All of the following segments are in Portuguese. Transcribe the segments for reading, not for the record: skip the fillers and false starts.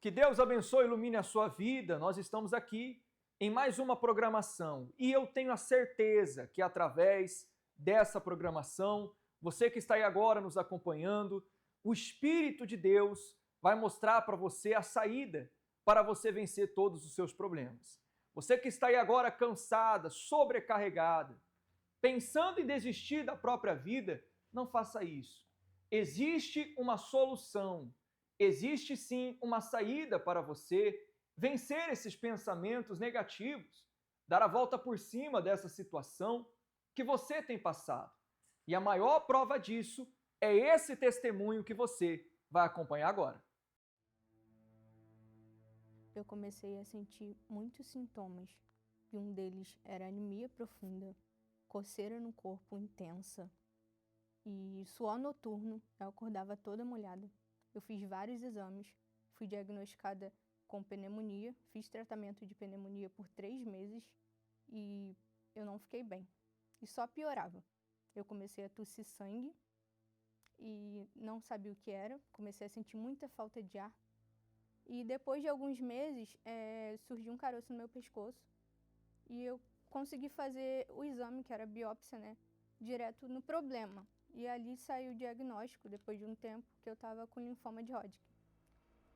Que Deus abençoe e ilumine a sua vida. Nós estamos aqui em mais uma programação e eu tenho a certeza que através dessa programação, você que está aí agora nos acompanhando, o Espírito de Deus vai mostrar para você a saída para você vencer todos os seus problemas. Você que está aí agora cansada, sobrecarregada, pensando em desistir da própria vida, não faça isso. Existe uma solução. Existe sim uma saída para você vencer esses pensamentos negativos, dar a volta por cima dessa situação que você tem passado. E a maior prova disso é esse testemunho que você vai acompanhar agora. Eu comecei a sentir muitos sintomas, e um deles era anemia profunda, coceira no corpo intensa e suor noturno. Eu acordava toda molhada. Eu fiz vários exames, fui diagnosticada com pneumonia, fiz tratamento de pneumonia por 3 meses e eu não fiquei bem. E só piorava. Eu comecei a tossir sangue e não sabia o que era, comecei a sentir muita falta de ar. E depois de alguns meses, surgiu um caroço no meu pescoço e eu consegui fazer o exame, que era a biópsia, né, direto no problema. E ali saiu o diagnóstico, depois de um tempo, que eu estava com linfoma de Hodgkin,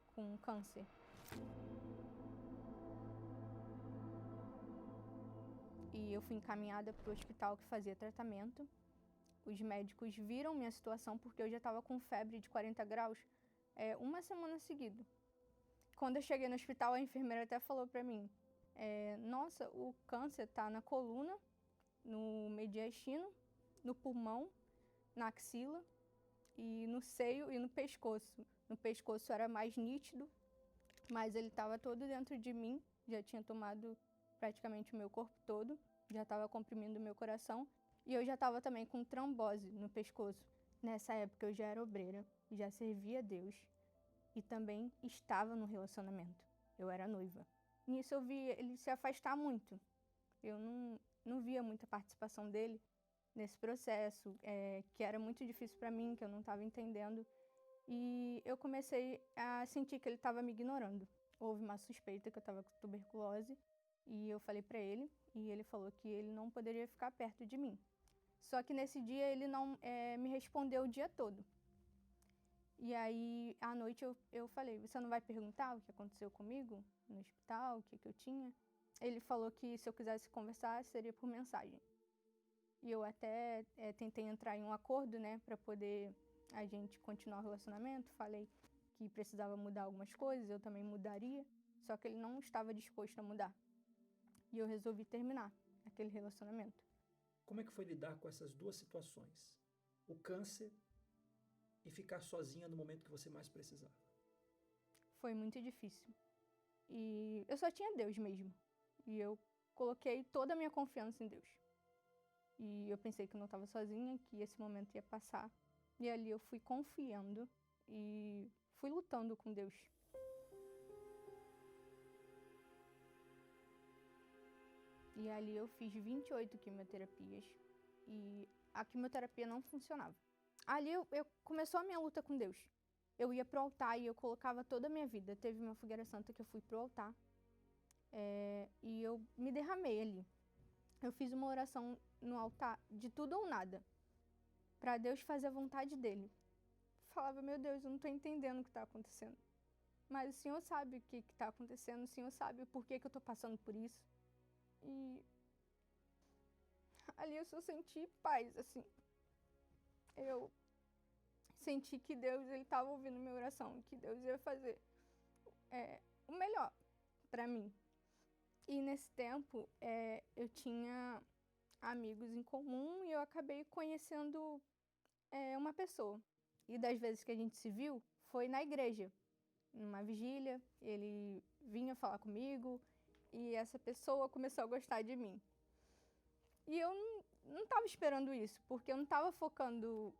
com câncer. E eu fui encaminhada para o hospital que fazia tratamento. Os médicos viram minha situação porque eu já estava com febre de 40 graus uma semana seguida. Quando eu cheguei no hospital, a enfermeira até falou para mim, nossa, o câncer está na coluna, no mediastino, no pulmão, na axila e no seio e no pescoço. No pescoço era mais nítido, mas ele estava todo dentro de mim, já tinha tomado praticamente o meu corpo todo, já estava comprimindo o meu coração e eu já estava também com trombose no pescoço. Nessa época eu já era obreira, já servia a Deus e também estava no relacionamento. Eu era noiva. Nisso eu vi ele se afastar muito. Eu não via muita participação dele nesse processo, que era muito difícil para mim, que eu não estava entendendo. E eu comecei a sentir que ele estava me ignorando. Houve uma suspeita que eu estava com tuberculose e eu falei para ele, e ele falou que ele não poderia ficar perto de mim. Só que nesse dia ele não me respondeu o dia todo. E aí, à noite, eu falei, você não vai perguntar o que aconteceu comigo no hospital, o que eu tinha? Ele falou que se eu quisesse conversar, seria por mensagem. E eu até tentei entrar em um acordo, né, para poder a gente continuar o relacionamento. Falei que precisava mudar algumas coisas, eu também mudaria, só que ele não estava disposto a mudar. E eu resolvi terminar aquele relacionamento. Como é que foi lidar com essas duas situações? O câncer e ficar sozinha no momento que você mais precisava? Foi muito difícil. E eu só tinha Deus mesmo. E eu coloquei toda a minha confiança em Deus. E eu pensei que eu não estava sozinha, que esse momento ia passar. E ali eu fui confiando e fui lutando com Deus. E ali eu fiz 28 quimioterapias e a quimioterapia não funcionava. Ali eu começou a minha luta com Deus. Eu ia pro altar e eu colocava toda a minha vida. Teve uma fogueira santa que eu fui pro altar e eu me derramei ali. Eu fiz uma oração no altar de tudo ou nada, para Deus fazer a vontade dele. Falava, meu Deus, eu não estou entendendo o que está acontecendo. Mas o Senhor sabe o que está acontecendo, o Senhor sabe o porquê que eu estou passando por isso. E ali eu só senti paz, assim. Eu senti que Deus estava ouvindo minha oração, que Deus ia fazer o melhor para mim. E nesse tempo eu tinha amigos em comum e eu acabei conhecendo uma pessoa. E das vezes que a gente se viu foi na igreja, numa vigília. Ele vinha falar comigo e essa pessoa começou a gostar de mim. E eu não estava esperando isso, porque eu não estava focando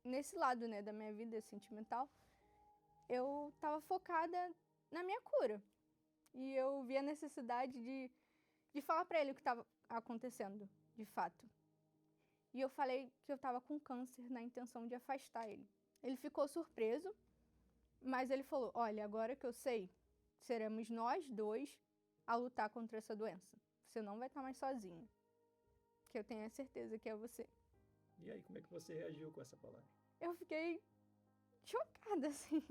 nesse lado, né, da minha vida sentimental. Eu estava focada na minha cura. E eu vi a necessidade de falar para ele o que estava acontecendo, de fato. E eu falei que eu estava com câncer na intenção de afastar ele. Ele ficou surpreso Mas ele falou: olha, agora que eu sei, seremos nós dois a lutar contra essa doença. Você não vai estar mais sozinha. Que eu tenho a certeza que é você. E aí, como é que você reagiu com essa palavra? Eu fiquei chocada, assim,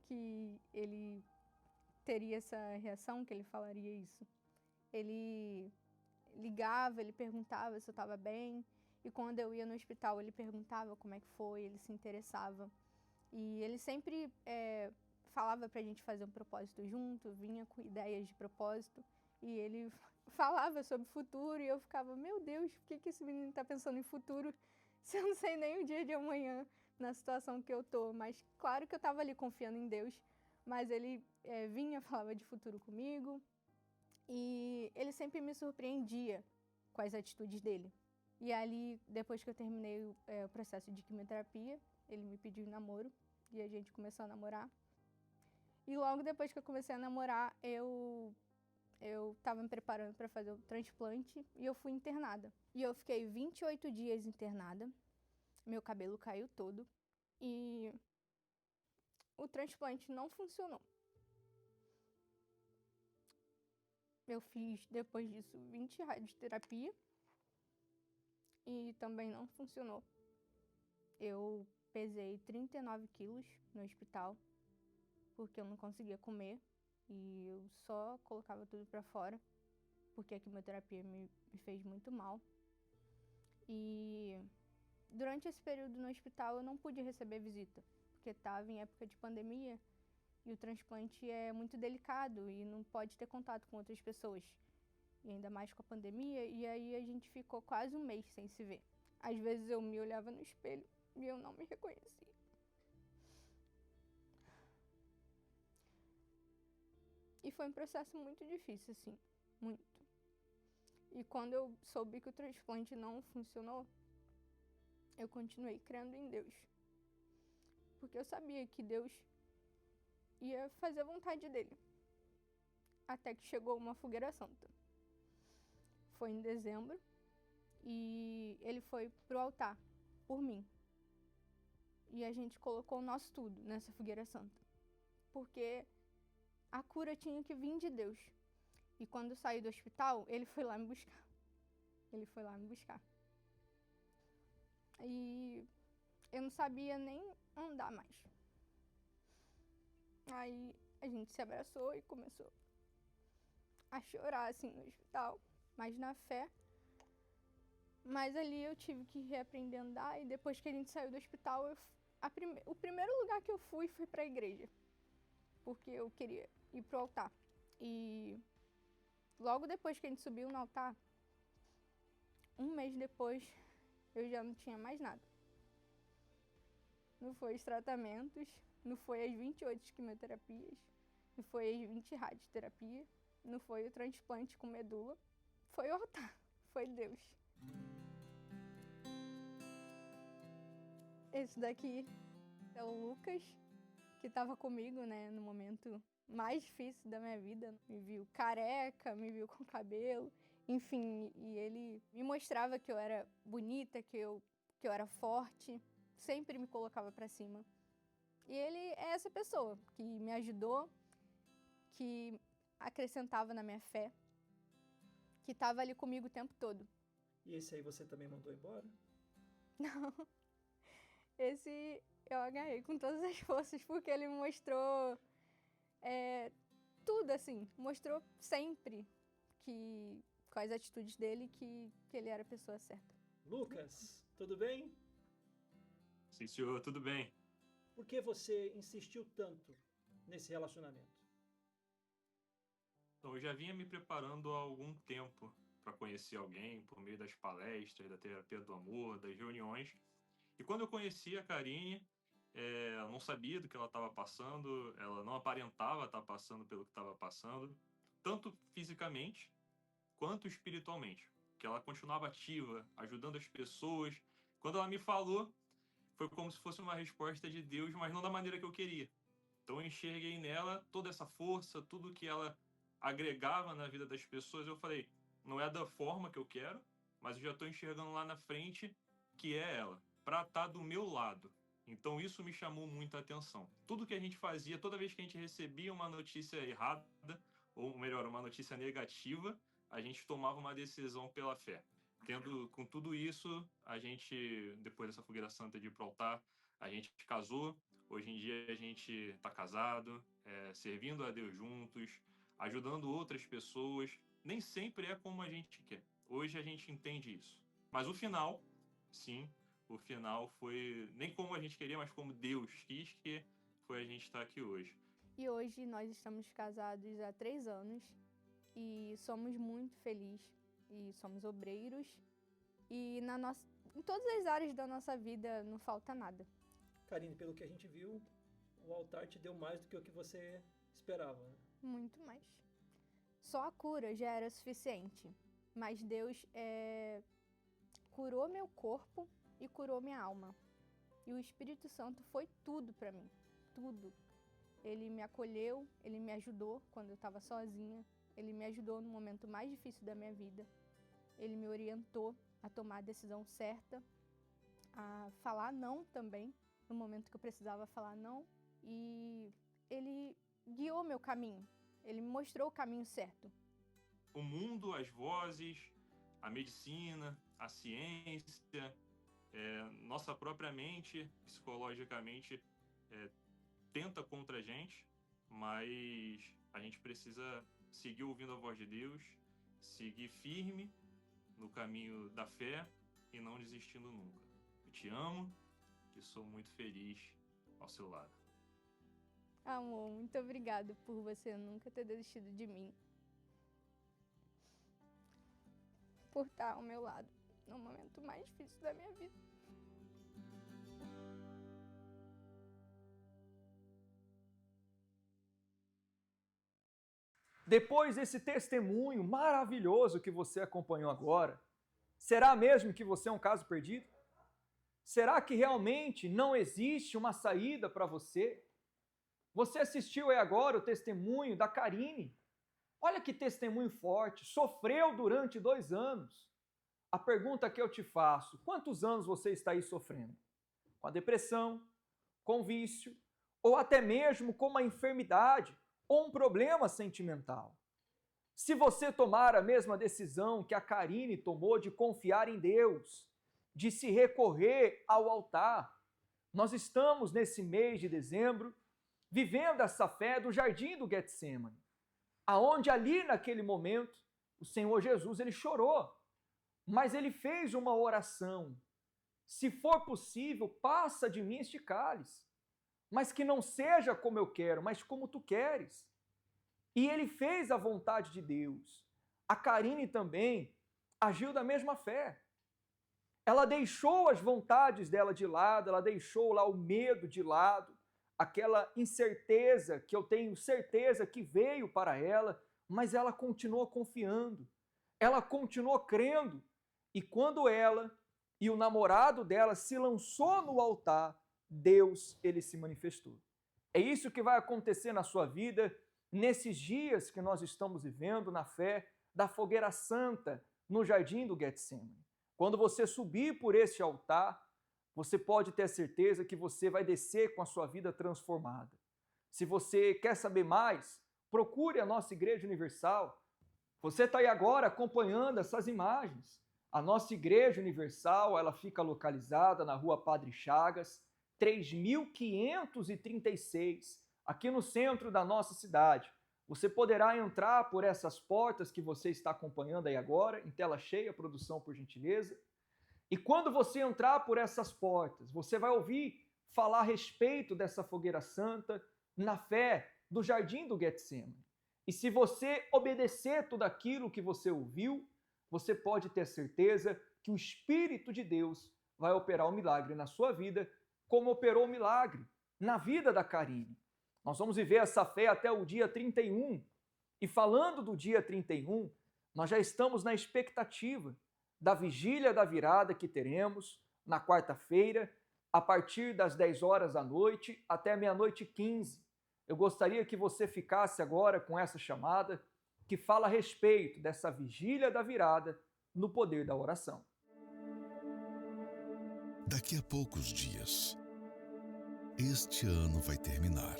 que ele teria essa reação, que ele falaria isso. Ele ligava, ele perguntava se eu estava bem. E quando eu ia no hospital, ele perguntava como é que foi, ele se interessava. E ele sempre falava pra gente fazer um propósito junto, vinha com ideias de propósito. E ele falava sobre futuro e eu ficava, meu Deus, por que esse menino tá pensando em futuro se eu não sei nem o dia de amanhã na situação que eu tô? Mas claro que eu tava ali confiando em Deus, mas ele vinha, falava de futuro comigo e ele sempre me surpreendia com as atitudes dele. E ali, depois que eu terminei o processo de quimioterapia, ele me pediu em namoro e a gente começou a namorar. E logo depois que eu comecei a namorar, eu estava me preparando para fazer o transplante e eu fui internada. E eu fiquei 28 dias internada, meu cabelo caiu todo e o transplante não funcionou. Eu fiz, depois disso, 20 radioterapia e também não funcionou. Eu pesei 39 quilos no hospital porque eu não conseguia comer e eu só colocava tudo pra fora porque a quimioterapia me fez muito mal. E durante esse período no hospital eu não pude receber visita, porque estava em época de pandemia e o transplante é muito delicado e não pode ter contato com outras pessoas. E ainda mais com a pandemia, e aí a gente ficou quase um mês sem se ver. Às vezes eu me olhava no espelho e eu não me reconhecia. E foi um processo muito difícil, assim, muito. E quando eu soube que o transplante não funcionou, eu continuei crendo em Deus. Porque eu sabia que Deus ia fazer a vontade dele. Até que chegou uma fogueira santa. Foi em dezembro e ele foi pro altar por mim. E a gente colocou o nosso tudo nessa fogueira santa. Porque a cura tinha que vir de Deus. E quando eu saí do hospital, ele foi lá me buscar. Ele foi lá me buscar. E eu não sabia nem andar mais. Aí a gente se abraçou e começou a chorar assim no hospital, mas na fé. Mas ali eu tive que reaprender a andar e depois que a gente saiu do hospital, o primeiro lugar que eu fui foi pra igreja. Porque eu queria ir pro altar. E logo depois que a gente subiu no altar, um mês depois, eu já não tinha mais nada. Não foi os tratamentos, não foi as 28 quimioterapias, não foi as 20 radioterapias, não foi o transplante com medula, foi o altar, foi Deus. Esse daqui é o Lucas, que estava comigo, né, no momento mais difícil da minha vida. Me viu careca, me viu com cabelo, enfim, e ele me mostrava que eu era bonita, que eu era forte, sempre me colocava pra cima. E ele é essa pessoa que me ajudou, que acrescentava na minha fé, que estava ali comigo o tempo todo. E esse aí você também mandou embora? Não, esse eu agarrei com todas as forças, porque ele me mostrou tudo, assim, mostrou sempre que, com as atitudes dele, que ele era a pessoa certa. Lucas, tudo bem? Sim, senhor, tudo bem. Por que você insistiu tanto nesse relacionamento? Então, eu já vinha me preparando há algum tempo para conhecer alguém por meio das palestras, da terapia do amor, das reuniões. E quando eu conheci a Karine, eu não sabia do que ela estava passando, ela não aparentava estar passando pelo que estava passando, tanto fisicamente quanto espiritualmente. Que ela continuava ativa, ajudando as pessoas. Quando ela me falou, foi como se fosse uma resposta de Deus, mas não da maneira que eu queria. Então eu enxerguei nela toda essa força, tudo que ela agregava na vida das pessoas. Eu falei, não é da forma que eu quero, mas eu já estou enxergando lá na frente que é ela, para estar do meu lado. Então isso me chamou muita atenção. Tudo que a gente fazia, toda vez que a gente recebia uma notícia errada, ou melhor, uma notícia negativa, a gente tomava uma decisão pela fé. Com tudo isso, a gente, depois dessa fogueira santa de ir para o altar, a gente casou. Hoje em dia a gente está casado, servindo a Deus juntos, ajudando outras pessoas. Nem sempre é como a gente quer. Hoje a gente entende isso. Mas o final, sim, o final foi nem como a gente queria, mas como Deus quis, que foi a gente estar aqui hoje. E hoje nós estamos casados há 3 anos e somos muito felizes e somos obreiros e em todas as áreas da nossa vida não falta nada. Karine, pelo que a gente viu, o altar te deu mais do que o que você esperava, né? Muito mais. Só a cura já era suficiente, mas Deus curou meu corpo e curou minha alma. E o Espírito Santo foi tudo para mim, tudo. Ele me acolheu, ele me ajudou quando eu estava sozinha, ele me ajudou no momento mais difícil da minha vida. Ele me orientou a tomar a decisão certa, a falar não também, no momento que eu precisava falar não. E ele guiou meu caminho, ele me mostrou o caminho certo. O mundo, as vozes, a medicina, a ciência, nossa própria mente, psicologicamente, tenta contra a gente, mas a gente precisa seguir ouvindo a voz de Deus, seguir firme no caminho da fé e não desistindo nunca. Eu te amo e sou muito feliz ao seu lado. Amor, muito obrigado por você nunca ter desistido de mim. Por estar ao meu lado no momento mais difícil da minha vida. Depois desse testemunho maravilhoso que você acompanhou agora, será mesmo que você é um caso perdido? Será que realmente não existe uma saída para você? Você assistiu aí agora o testemunho da Karine. Olha que testemunho forte, sofreu durante 2 anos. A pergunta que eu te faço, quantos anos você está aí sofrendo? Com a depressão, com vício, ou até mesmo com uma enfermidade, ou um problema sentimental. Se você tomar a mesma decisão que a Karine tomou de confiar em Deus, de se recorrer ao altar, nós estamos nesse mês de dezembro vivendo essa fé do jardim do Getsemane, aonde ali naquele momento o Senhor Jesus ele chorou, mas ele fez uma oração. Se for possível, passa de mim este cálice, mas que não seja como eu quero, mas como tu queres. E ele fez a vontade de Deus. A Karine também agiu da mesma fé. Ela deixou as vontades dela de lado, ela deixou lá o medo de lado, aquela incerteza que eu tenho certeza que veio para ela, mas ela continuou confiando, ela continuou crendo. E quando ela e o namorado dela se lançou no altar, Deus, ele se manifestou. É isso que vai acontecer na sua vida nesses dias que nós estamos vivendo na fé da fogueira santa no jardim do Getsemane. Quando você subir por esse altar, você pode ter certeza que você vai descer com a sua vida transformada. Se você quer saber mais, procure a nossa Igreja Universal. Você está aí agora acompanhando essas imagens. A nossa Igreja Universal, ela fica localizada na Rua Padre Chagas, 3536, aqui no centro da nossa cidade. Você poderá entrar por essas portas que você está acompanhando aí agora, em tela cheia, produção, por gentileza. E quando você entrar por essas portas, você vai ouvir falar a respeito dessa fogueira santa na fé do jardim do Getsemane. E se você obedecer tudo aquilo que você ouviu, você pode ter certeza que o Espírito de Deus vai operar um milagre na sua vida, como operou o milagre na vida da Karine. Nós vamos viver essa fé até o dia 31. E falando do dia 31, nós já estamos na expectativa da vigília da virada que teremos na quarta-feira, a partir das 10 horas da noite até meia-noite e 15. Eu gostaria que você ficasse agora com essa chamada que fala a respeito dessa vigília da virada no poder da oração. Daqui a poucos dias, este ano vai terminar.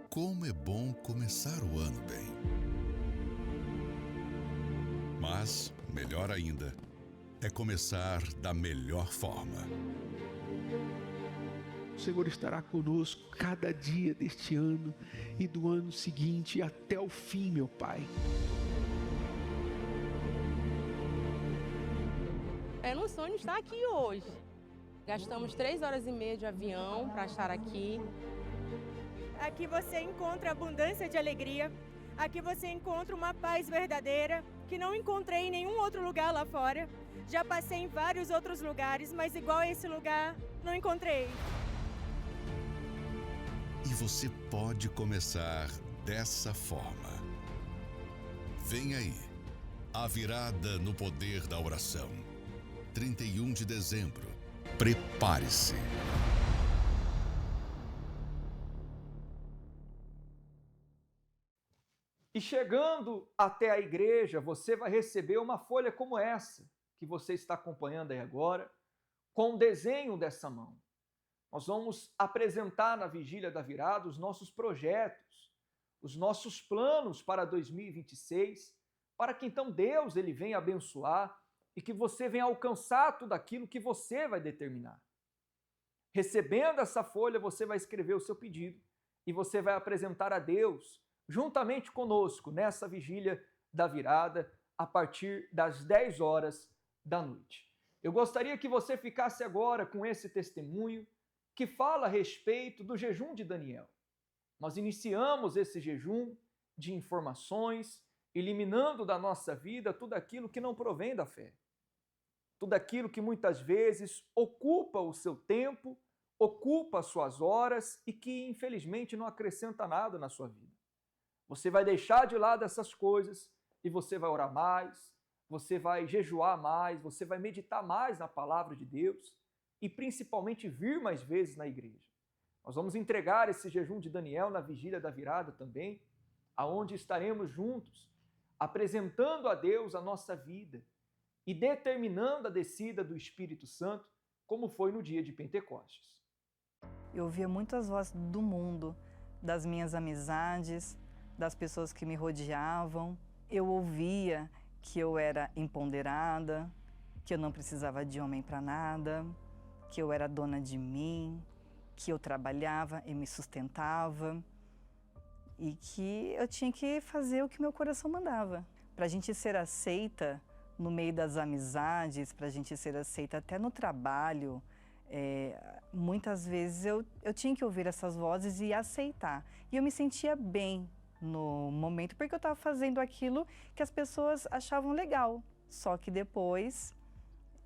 Como é bom começar o ano bem. Mas, melhor ainda, é começar da melhor forma. O Senhor estará conosco cada dia deste ano e do ano seguinte e até o fim, meu Pai. É um sonho estar aqui hoje. Gastamos 3 horas e meia de avião para estar aqui. Aqui você encontra abundância de alegria. Aqui você encontra uma paz verdadeira que não encontrei em nenhum outro lugar lá fora. Já passei em vários outros lugares, mas igual a esse lugar, não encontrei. E você pode começar dessa forma. Vem aí, a virada no poder da oração. 31 de dezembro. Prepare-se. E chegando até a igreja, você vai receber uma folha como essa, que você está acompanhando aí agora, com o desenho dessa mão. Nós vamos apresentar na Vigília da Virada os nossos projetos, os nossos planos para 2026, para que então Deus ele venha abençoar e que você venha alcançar tudo aquilo que você vai determinar. Recebendo essa folha, você vai escrever o seu pedido e você vai apresentar a Deus juntamente conosco nessa Vigília da Virada a partir das 10 horas da noite. Eu gostaria que você ficasse agora com esse testemunho que fala a respeito do jejum de Daniel. Nós iniciamos esse jejum de informações, eliminando da nossa vida tudo aquilo que não provém da fé. Tudo aquilo que muitas vezes ocupa o seu tempo, ocupa as suas horas e que infelizmente não acrescenta nada na sua vida. Você vai deixar de lado essas coisas e você vai orar mais, você vai jejuar mais, você vai meditar mais na palavra de Deus e principalmente vir mais vezes na igreja. Nós vamos entregar esse jejum de Daniel na Vigília da Virada também, aonde estaremos juntos, apresentando a Deus a nossa vida e determinando a descida do Espírito Santo, como foi no dia de Pentecostes. Eu ouvia muitas vozes do mundo, das minhas amizades, das pessoas que me rodeavam. Eu ouvia que eu era empoderada, que eu não precisava de homem para nada, que eu era dona de mim, que eu trabalhava e me sustentava e que eu tinha que fazer o que meu coração mandava. Para a gente ser aceita no meio das amizades, para a gente ser aceita até no trabalho, muitas vezes eu tinha que ouvir essas vozes e aceitar. E eu me sentia bem no momento, porque eu estava fazendo aquilo que as pessoas achavam legal. Só que depois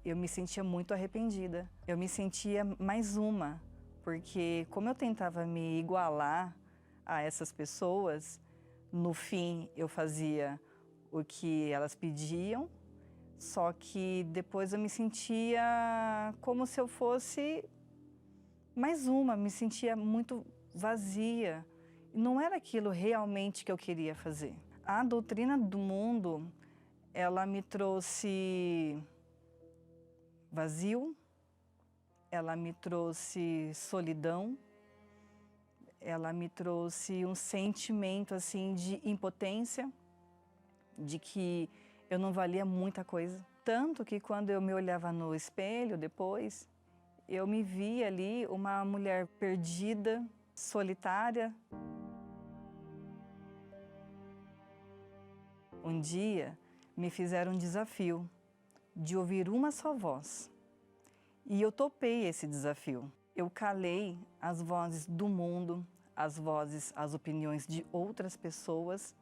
eu me sentia muito arrependida. Eu me sentia mais uma, porque como eu tentava me igualar a essas pessoas, no fim eu fazia o que elas pediam, só que depois eu me sentia como se eu fosse mais uma, me sentia muito vazia. Não era aquilo realmente que eu queria fazer. A doutrina do mundo, ela me trouxe vazio, ela me trouxe solidão, ela me trouxe um sentimento assim de impotência, de que eu não valia muita coisa. Tanto que quando eu me olhava no espelho depois, eu me via ali uma mulher perdida, solitária. Um dia me fizeram um desafio de ouvir uma só voz. E eu topei esse desafio. Eu calei as vozes do mundo, as vozes, as opiniões de outras pessoas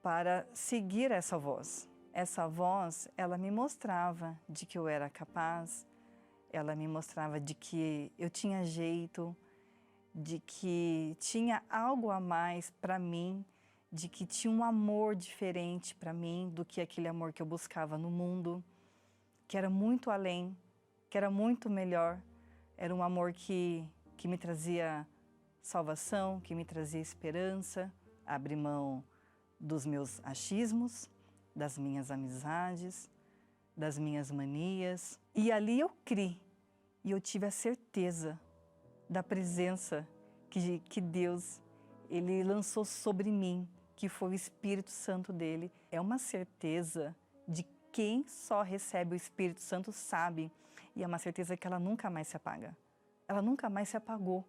para seguir essa voz. Essa voz, ela me mostrava de que eu era capaz, ela me mostrava de que eu tinha jeito, de que tinha algo a mais para mim, de que tinha um amor diferente para mim do que aquele amor que eu buscava no mundo, que era muito além, que era muito melhor. Era um amor que me trazia salvação, que me trazia esperança, abrir mão dos meus achismos, das minhas amizades, das minhas manias. E ali eu criei e eu tive a certeza da presença que Deus ele lançou sobre mim, que foi o Espírito Santo dele. É uma certeza de quem só recebe o Espírito Santo sabe, e é uma certeza que ela nunca mais se apaga. Ela nunca mais se apagou.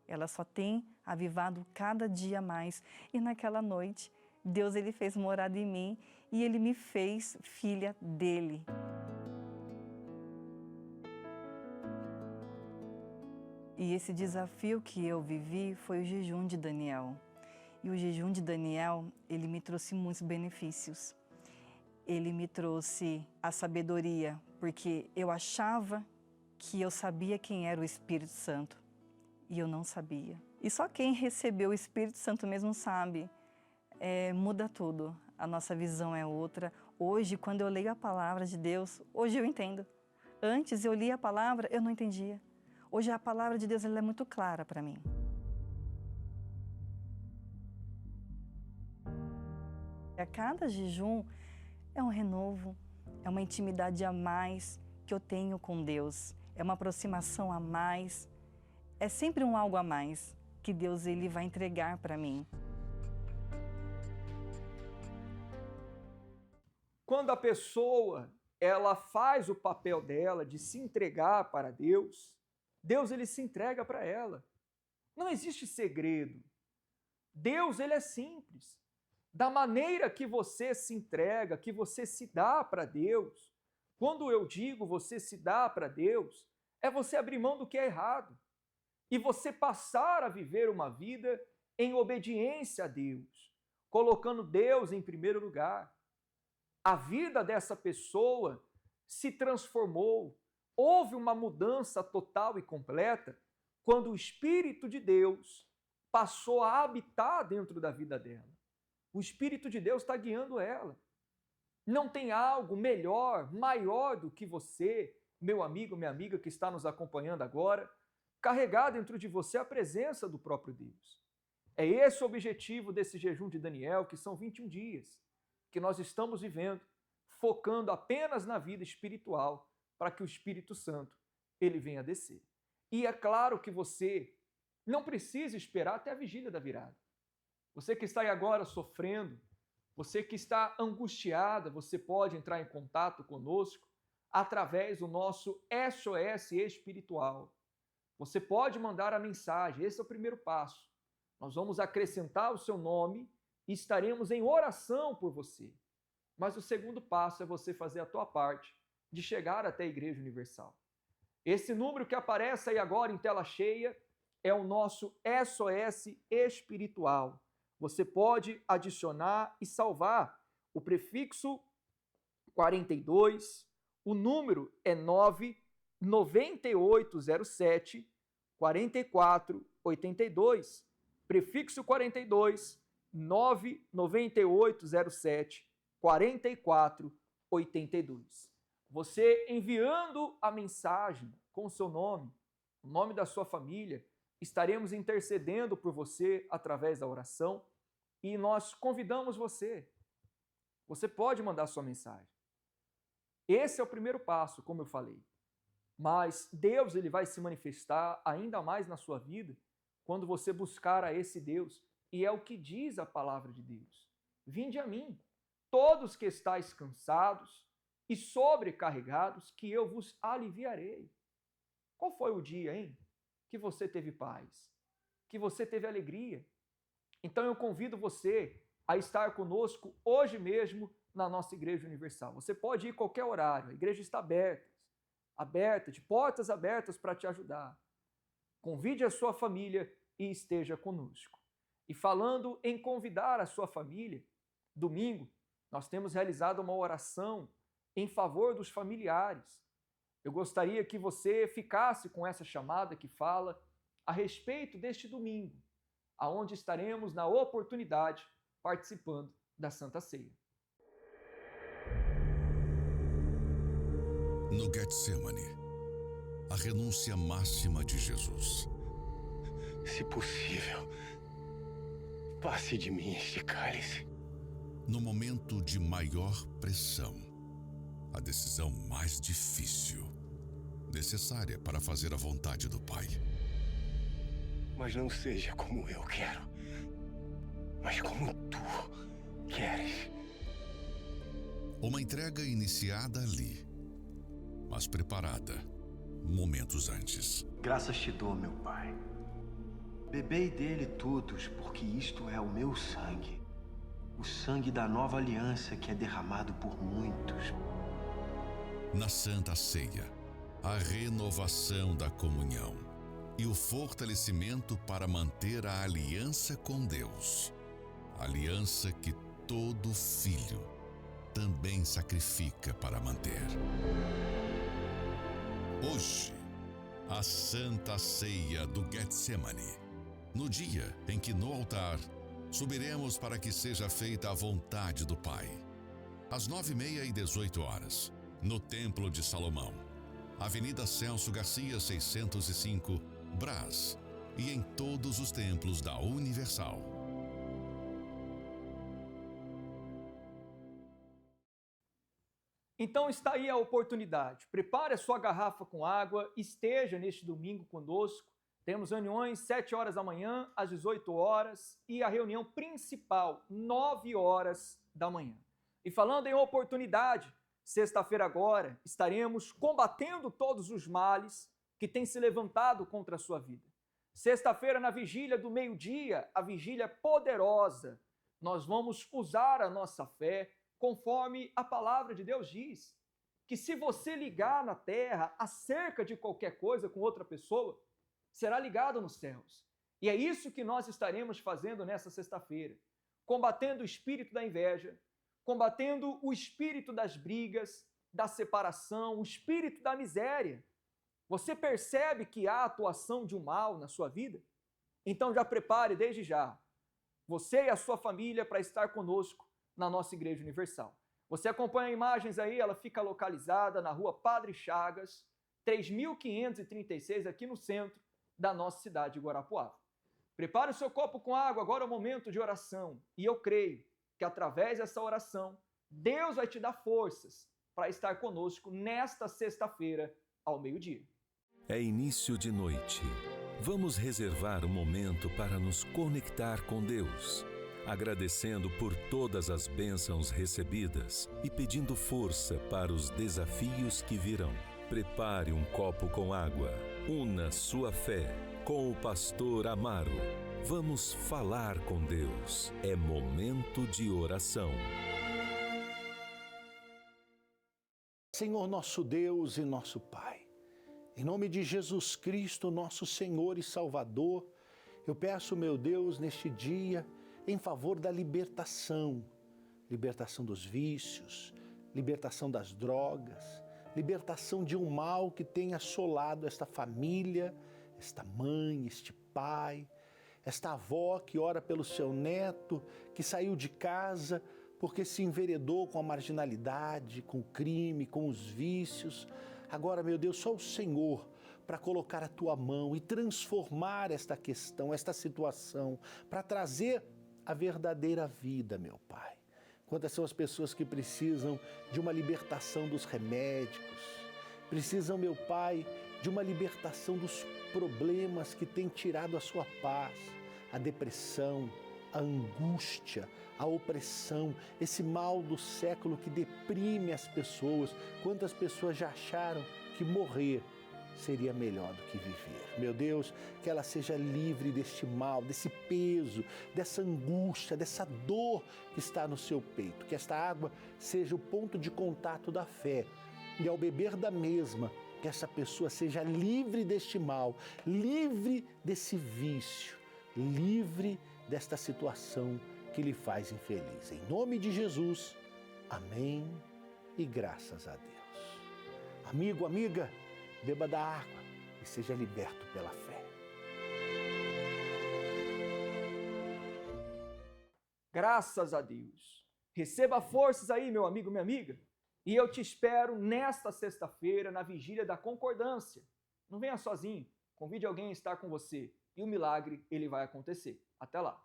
Ela só tem avivado cada dia mais. E naquela noite, Deus ele fez morada em mim e ele me fez filha dele. E esse desafio que eu vivi foi o jejum de Daniel. E o jejum de Daniel, ele me trouxe muitos benefícios. Ele me trouxe a sabedoria, porque eu achava que eu sabia quem era o Espírito Santo. E eu não sabia. E só quem recebeu o Espírito Santo mesmo sabe. Muda tudo. A nossa visão é outra. Hoje, quando eu leio a palavra de Deus, hoje eu entendo. Antes eu lia a palavra, eu não entendia. Hoje a palavra de Deus ela é muito clara para mim. A cada jejum é um renovo, é uma intimidade a mais que eu tenho com Deus. É uma aproximação a mais. É sempre um algo a mais que Deus ele vai entregar para mim. Quando a pessoa ela faz o papel dela de se entregar para Deus, Deus ele se entrega para ela. Não existe segredo. Deus ele é simples. Da maneira que você se entrega, que você se dá para Deus, quando eu digo você se dá para Deus, é você abrir mão do que é errado e você passar a viver uma vida em obediência a Deus, colocando Deus em primeiro lugar. A vida dessa pessoa se transformou, houve uma mudança total e completa quando o Espírito de Deus passou a habitar dentro da vida dela. O Espírito de Deus está guiando ela. Não tem algo melhor, maior do que você, meu amigo, minha amiga que está nos acompanhando agora, carregar dentro de você a presença do próprio Deus. É esse o objetivo desse jejum de Daniel, que são 21 dias, que nós estamos vivendo, focando apenas na vida espiritual, para que o Espírito Santo ele venha descer. E é claro que você não precisa esperar até a vigília da virada. Você que está aí agora sofrendo, você que está angustiada, você pode entrar em contato conosco através do nosso SOS espiritual. Você pode mandar a mensagem, esse é o primeiro passo. Nós vamos acrescentar o seu nome e estaremos em oração por você. Mas o segundo passo é você fazer a tua parte de chegar até a Igreja Universal. Esse número que aparece aí agora em tela cheia é o nosso SOS espiritual. Você pode adicionar e salvar o prefixo 42, o número é 99807 4482, prefixo 42, 99807 4482. Você enviando a mensagem com o seu nome, o nome da sua família, estaremos intercedendo por você através da oração e nós convidamos você. Você pode mandar sua mensagem. Esse é o primeiro passo, como eu falei. Mas Deus ele vai se manifestar ainda mais na sua vida quando você buscar a esse Deus. E é o que diz a palavra de Deus. Vinde a mim, todos que estáis cansados e sobrecarregados, que eu vos aliviarei. Qual foi o dia, hein? Que você teve paz, que você teve alegria. Então eu convido você a estar conosco hoje mesmo na nossa Igreja Universal. Você pode ir a qualquer horário, a igreja está aberta, de portas abertas para te ajudar. Convide a sua família e esteja conosco. E falando em convidar a sua família, domingo nós temos realizado uma oração em favor dos familiares. Eu gostaria que você ficasse com essa chamada que fala a respeito deste domingo, aonde estaremos na oportunidade participando da Santa Ceia. No Getsemane, a renúncia máxima de Jesus. Se possível, passe de mim este cálice. No momento de maior pressão, a decisão mais difícil, necessária para fazer a vontade do Pai. Mas não seja como eu quero, mas como tu queres. Uma entrega iniciada ali, mas preparada momentos antes. Graças te dou, meu Pai. Bebei dele todos, porque isto é o meu sangue. O sangue da nova aliança que é derramado por muitos. Na Santa Ceia, a renovação da comunhão e o fortalecimento para manter a aliança com Deus. Aliança que todo filho também sacrifica para manter. Hoje, a Santa Ceia do Getsemane. No dia em que no altar subiremos para que seja feita a vontade do Pai. Às 9h30 e 18h, no Templo de Salomão, Avenida Celso Garcia 605, Brás, e em todos os templos da Universal. Então está aí a oportunidade. Prepare a sua garrafa com água, esteja neste domingo conosco. Temos reuniões 7 horas da manhã, às 18 horas, e a reunião principal, 9 horas da manhã. E falando em oportunidade, sexta-feira agora, estaremos combatendo todos os males que têm se levantado contra a sua vida. Sexta-feira, na vigília do meio-dia, a vigília poderosa, nós vamos usar a nossa fé conforme a palavra de Deus diz, que se você ligar na terra acerca de qualquer coisa com outra pessoa, será ligado nos céus. E é isso que nós estaremos fazendo nessa sexta-feira, combatendo o espírito da inveja, combatendo o espírito das brigas, da separação, o espírito da miséria. Você percebe que há atuação de um mal na sua vida? Então já prepare desde já, você e a sua família, para estar conosco na nossa Igreja Universal. Você acompanha imagens aí, ela fica localizada na rua Padre Chagas, 3536, aqui no centro da nossa cidade de Guarapuava. Prepare o seu copo com água, agora é o momento de oração. E eu creio que através dessa oração, Deus vai te dar forças para estar conosco nesta sexta-feira, ao meio-dia. É início de noite. Vamos reservar um momento para nos conectar com Deus, agradecendo por todas as bênçãos recebidas e pedindo força para os desafios que virão. Prepare um copo com água. Una sua fé com o pastor Amaro. Vamos falar com Deus. É momento de oração. Senhor nosso Deus e nosso Pai, em nome de Jesus Cristo, nosso Senhor e Salvador, eu peço, meu Deus, neste dia, em favor da libertação dos vícios, libertação das drogas, libertação de um mal que tem assolado esta família, esta mãe, este pai, esta avó que ora pelo seu neto, que saiu de casa porque se enveredou com a marginalidade, com o crime, com os vícios. Agora, meu Deus, só o Senhor para colocar a tua mão e transformar esta questão, esta situação, para trazer a verdadeira vida, meu Pai. Quantas são as pessoas que precisam de uma libertação dos remédios, precisam, meu Pai, de uma libertação dos problemas que têm tirado a sua paz, a depressão, a angústia, a opressão, esse mal do século que deprime as pessoas. Quantas pessoas já acharam que morrer seria melhor do que viver. Meu Deus, que ela seja livre deste mal, desse peso, dessa angústia, dessa dor que está no seu peito. Que esta água seja o ponto de contato da fé. E ao beber da mesma, que essa pessoa seja livre deste mal, livre desse vício, livre desta situação que lhe faz infeliz. Em nome de Jesus, amém e graças a Deus. Amigo, amiga, beba da água e seja liberto pela fé. Graças a Deus. Receba forças aí, meu amigo, minha amiga. E eu te espero nesta sexta-feira, na Vigília da Concordância. Não venha sozinho, convide alguém a estar com você. E o milagre, ele vai acontecer. Até lá.